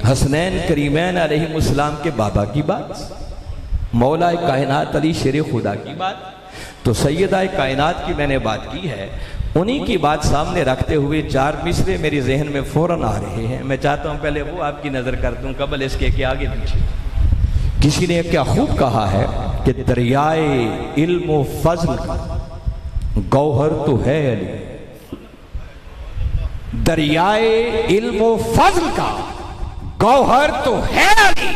हसनैन करीमैन अलैहिमुस्सलाम के बाबा की बात, मौला कायनात अली शेर खुदा की बात, तो सैयदा कायनात की मैंने बात की है। उन्हीं की बात सामने रखते हुए चार मिसरे मेरे जहन में फौरन आ रहे हैं। मैं चाहता हूं पहले वो आपकी नजर कर दूं कबल इसके कि आगे पीछे। किसी ने क्या खूब कहा है कि दरियाए इल्म व फजल का गौहर तो है अली, दरियाए इल्म व फजल का गौहर तो है अली,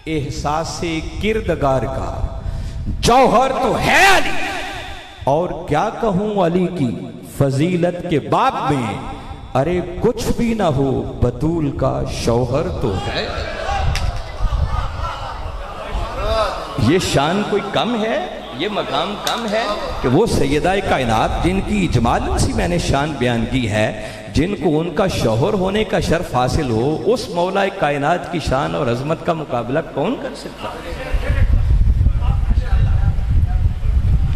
एहसासे किरदगार का जौहर तो है अली। और क्या कहूं अली की फजीलत के बाब में, अरे कुछ भी ना हो बतूल का शौहर तो है। ये शान कोई कम है, ये मकाम कम है कि वो सैयदा कायनात जिनकी इजमालन सी मैंने शान बयान की है, जिनको उनका शौहर होने का शर्फ हासिल हो, उस मौला कायनात की शान और अजमत का मुकाबला कौन कर सकता है।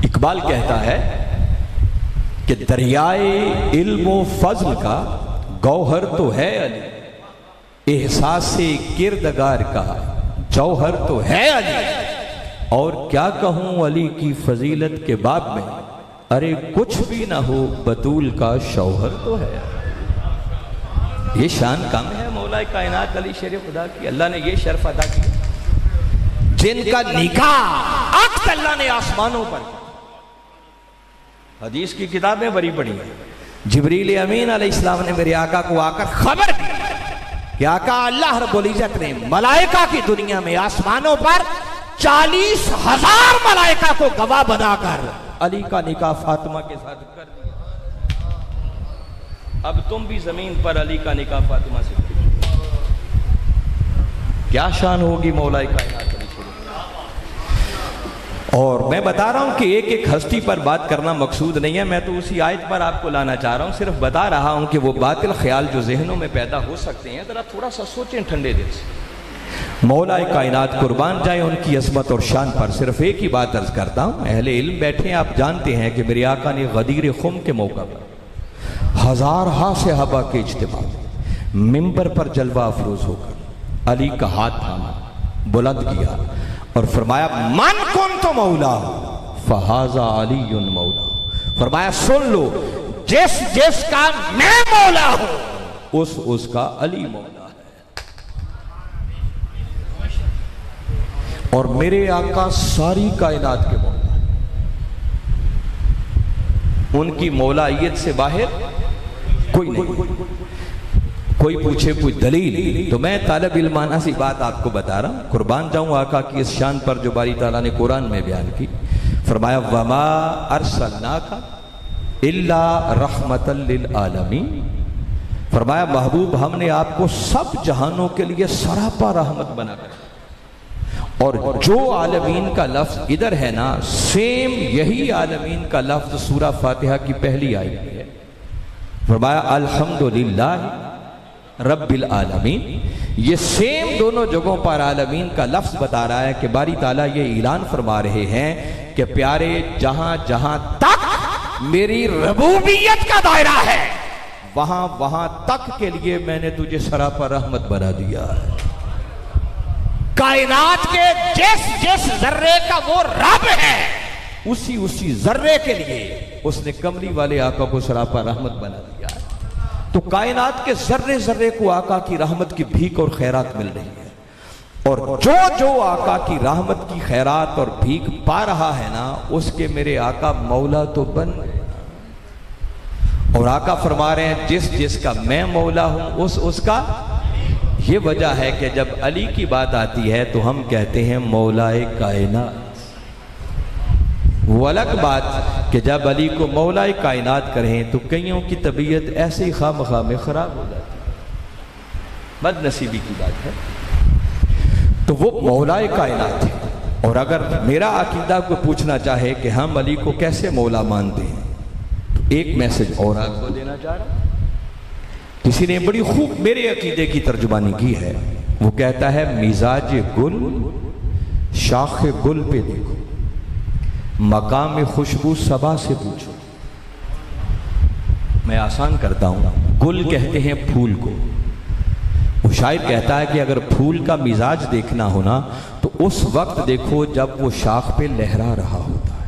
इकबाल कहता है कि दरियाए इल्म व फजल का गौहर तो है अली, एहसासे किरदगार का जौहर तो है अली। और क्या कहूं अली की फजीलत के बाब में, अरे कुछ भी ना हो बतूल का शौहर तो है। ये शान कम है मौला कायनात अली शेर खुदा की। अल्लाह ने ये शर्फ अदा किया जिनका निकाह अक्स अल्लाह ने आसमानों पर। हदीस की किताबें बड़ी बड़ी हैं। जिब्रील अमीन अलैहिस्सलाम ने मेरे आका को आकर खबर दी कि आका अल्लाह रब्बुल इज्जत ने मलाइका की दुनिया में आसमानों पर 40,000 मलाइका को गवाह बनाकर अली का निकाह फातिमा के साथ कर दिया। अब तुम भी जमीन पर अली का निकाह फातिमा से करो। क्या शान होगी मौला कायनात। और मैं बता रहा हूं कि एक एक हस्ती पर बात करना मकसूद नहीं है, मैं तो उसी आयत पर आपको लाना चाह रहा हूं। सिर्फ बता रहा हूं कि वो बातिल ख्याल जो जहनों में पैदा हो सकते हैं, जरा थोड़ा सा सोचें ठंडे दिल से। मौला कायनात कुर्बान जाए उनकी अज़मत और शान पर सिर्फ एक ही बात अर्ज करता हूं। अहले इल्म बैठे हैं, आप जानते हैं कि मेरे आका ने गदीर खुम के मौका पर हज़ार सहाबा के इज्तिमा मिंबर पर जलवा अफरोज होकर अली का हाथ थामा, बुलंद किया और फरमाया मन कुन तो मौला फहाजा अली मौला। फरमाया सुन लो, जिस जिसका मैं मौला हूं उसका अली मौला है। और मेरे आका सारी कायनात के मौला है। उनकी मौलाइयत से बाहर कोई नहीं। कोई पूछे कोई दलील, तो मैं तालिब इल्माना सी बात आपको बता रहा हूं। कुर्बान जाऊं आका की इस शान पर जो बारी ताला ने कुरान में बयान की। फरमाया वमा अरसलनाका इल्ला रहमतल लिल आलमीन। फरमाया महबूब हमने आपको सब जहानों के लिए सरापा रहमत बनाकर। और जो आलमीन का लफ्ज इधर है ना, सेम यही आलमीन का लफ्ज सूरा फातिहा की पहली आयत में है। फरमाया अल्हम्दुलिल्लाह रब्बिल आलमीन। ये सेम दोनों जगहों पर आलमीन का लफ्ज बता रहा है कि बारी ताला ये ऐलान फरमा रहे हैं कि प्यारे जहां जहां तक मेरी रबूबियत का दायरा है, वहां वहां तक के लिए मैंने तुझे सरापा रहमत बना दिया है। कायनात के जिस जिस जर्रे का वो रब है, उसी उसी जर्रे के लिए उसने कमली वाले आका को सरापा रहमत बना दिया है। तो कायनात के जर्रे जर्रे को आका की रहमत की भीख और खैरात मिल रही है। और जो जो आका की रहमत की खैरात और भीख पा रहा है ना, उसके मेरे आका मौला तो बन गए। और आका फरमा रहे हैं जिस जिसका मैं मौला हूं उसका। ये वजह है कि जब अली की बात आती है तो हम कहते हैं मौलाए कायनात। वो अलग बात कि जब अली को मौलाए कायनात करें तो कईयों की तबीयत ऐसे ही खामखा में खराब हो जाती है। बदनसीबी की बात है। तो वो मौलाए कायनात है। और अगर मेरा अकीदा को पूछना चाहे कि हम अली को कैसे मौला मानते हैं, तो एक मैसेज और आपको देना चाह रहा हूं। किसी ने बड़ी खूब मेरे अकीदे की तर्जुमानी की है। वो कहता है मिजाज गुल शाख गुल पे देखो, मकाम खुशबू सबा से पूछो। मैं आसान करता हूं। गुल कहते हैं फूल को, तो शायर कहता है कि अगर फूल का मिजाज देखना हो ना तो उस वक्त देखो जब वो शाख पे लहरा रहा होता है।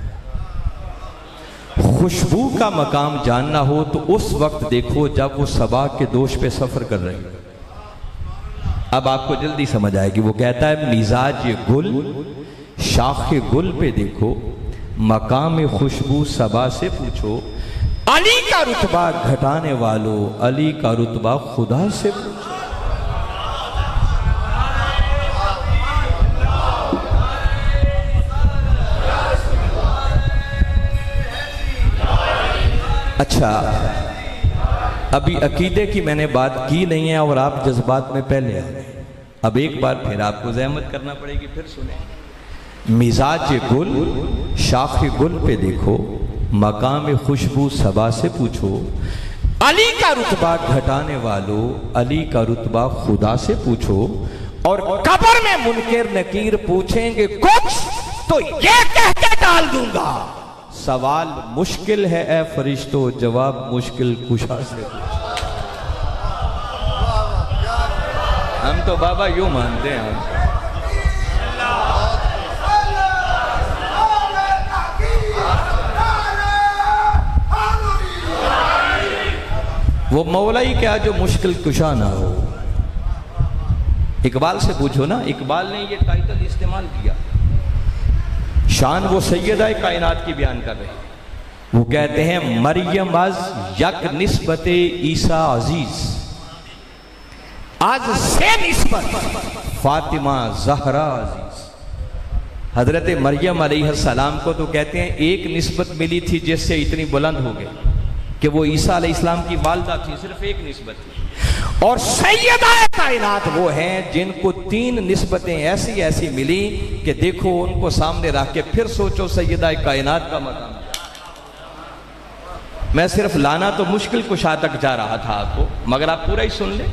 खुशबू का मकाम जानना हो तो उस वक्त देखो जब वो सबा के दोष पे सफर कर रही है। अब आपको जल्दी समझ आएगी। वो कहता है मिजाज गुल शाख गुल पे देखो, मकाम खुशबू सबा से पूछो, अली का रुतबा घटाने वालों अली का रुतबा खुदा से पूछो। अच्छा, अभी अकीदे की मैंने बात की नहीं है और आप जज्बात में पहले आ गए। अब एक बार फिर आपको जहमत करना पड़ेगी, फिर सुने। मिजाज गुल शाख गुल पे देखो, मकाम खुशबू सबा से पूछो, अली का रुतबा घटाने वालों अली का रुतबा खुदा से पूछो। और कब्र में मुनकिर नकीर पूछेंगे कुछ तो ये कह के डाल दूंगा, सवाल मुश्किल है ए फरिश्तो, जवाब मुश्किल कुशा से पूछो। हम तो बाबा यूं मानते हैं। वो मौला ही क्या जो मुश्किल कुशा ना हो। इकबाल से पूछो ना, इकबाल ने ये टाइटल इस्तेमाल किया। शान वो सैयदा कायनात की बयान कर रहे हैं। वो कहते हैं मरियम अज यक निस्बत ईसा अजीज, आज से निस्बत फातिमा जहरा अजीज। हजरत मरियम अलैहिस्सलाम को तो कहते हैं एक निस्बत मिली थी जिससे इतनी बुलंद हो गई कि वो ईसा अलैहिस्सलाम की वालदा थी, सिर्फ एक निस्बत थी। और सैयदा कायनात वो हैं जिनको 3 निस्बतें ऐसी ऐसी मिली कि देखो उनको सामने रख के फिर सोचो सैयदा कायनात का मकाम। मैं सिर्फ लाना तो मुश्किल कुशा तक जा रहा था आपको, मगर आप पूरा ही सुन ले।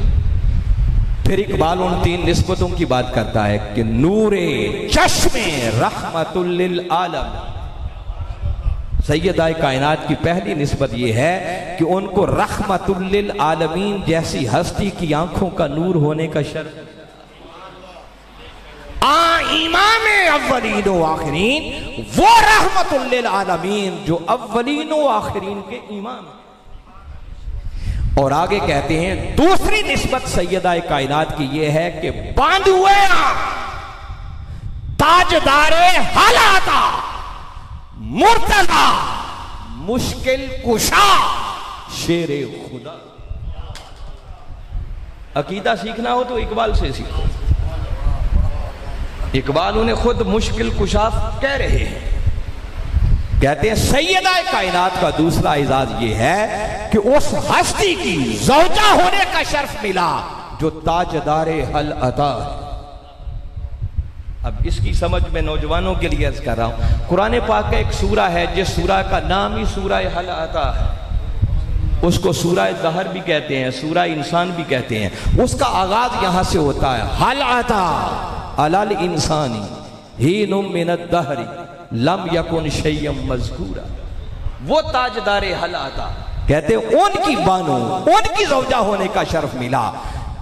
फिर इकबाल उन 3 निस्बतों की बात करता है कि नूरे चश्मे रहमतुल लिल आलम, सैयदा कायनात की पहली निस्बत यह है कि उनको रहमतुल लिल आलमीन जैसी हस्ती की आंखों का नूर होने का शर्फ। इमाम अव्वलीन व आखिरीन वो रहमतुल लिल आलमीन जो अव्वलीन व आखिरीन के इमाम। और आगे कहते हैं दूसरी निस्बत सैयदा कायनात की यह है कि बांधुए ताजदारे हालाता मुर्तजा मुश्किल कुशा शेरे खुदा। अकीदा सीखना हो तो इकबाल से सीखो। इकबाल उन्हें खुद मुश्किल कुशा कह रहे हैं। कहते हैं सैयदा कायनात का दूसरा एजाज ये है कि उस हस्ती की ज़ौजा होने का शर्फ मिला जो ताजदारे हल अता। अब इसकी समझ में नौजवानों के लिए अर्ज कर रहा हूं। कुरान पाक का एक सूरा है जिस सूरा का नाम ही सूरा हल आता है, उसको सूरा दहर भी कहते हैं, सूरा इंसान भी कहते हैं। उसका आगाज यहां से होता है हल आता अलल इंसानी हीनुम मिनद दहरी लम यकुन शैय्यम मज़कूरा। वो ताजदारे हल आता कहते हैं उनकी बानो उनकी ज़ौजा होने का शर्फ मिला।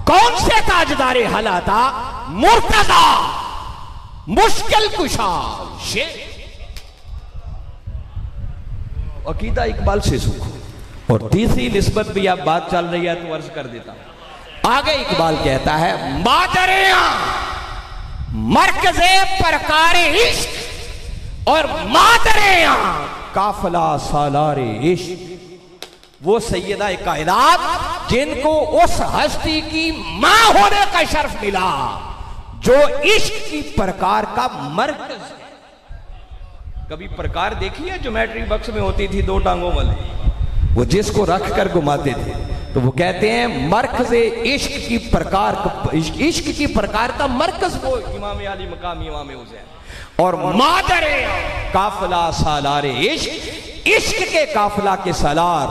कौन से ताजदारे हल आता? मुर्तजा मुश्किल कुशा शेर। अकीदा इकबाल से सूखो। और तीसरी निस्बत भी आप बात चल रही है तो अर्ज कर देता हूं। आगे इकबाल कहता है मादरिया मरकज़े परकारे इश्क और मादरिया काफला सालारे इश्क। वो सैयदा कायनात जिनको उस हस्ती की मां होने का शर्फ मिला जो इश्क की प्रकार का मरकज है। कभी प्रकार देखी है? ज्योमेट्री बॉक्स में होती थी 2 टांगों वाले, वो जिसको रख कर घुमाते थे, तो वो कहते हैं मरकज़े इश्क की प्रकार, इश्क की प्रकार का मरकज वो इमाम आली मकाम इमाम हुसैन। और मादरे काफिला सालारे इश्क, इश्क के काफिला के सालार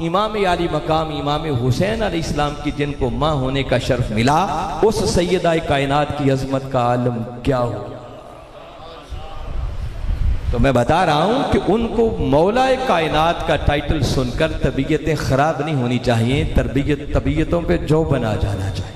इमाम आली मकाम इमाम हुसैन अलैहिस्सलाम की जिनको मां होने का शर्फ मिला, उस सैयदा कायनात की अजमत का आलम क्या हो। तो मैं बता रहा हूं कि उनको मौला कायनात का टाइटल सुनकर तबीयतें खराब नहीं होनी चाहिए, तबीयतों पे जो बना जाना चाहिए।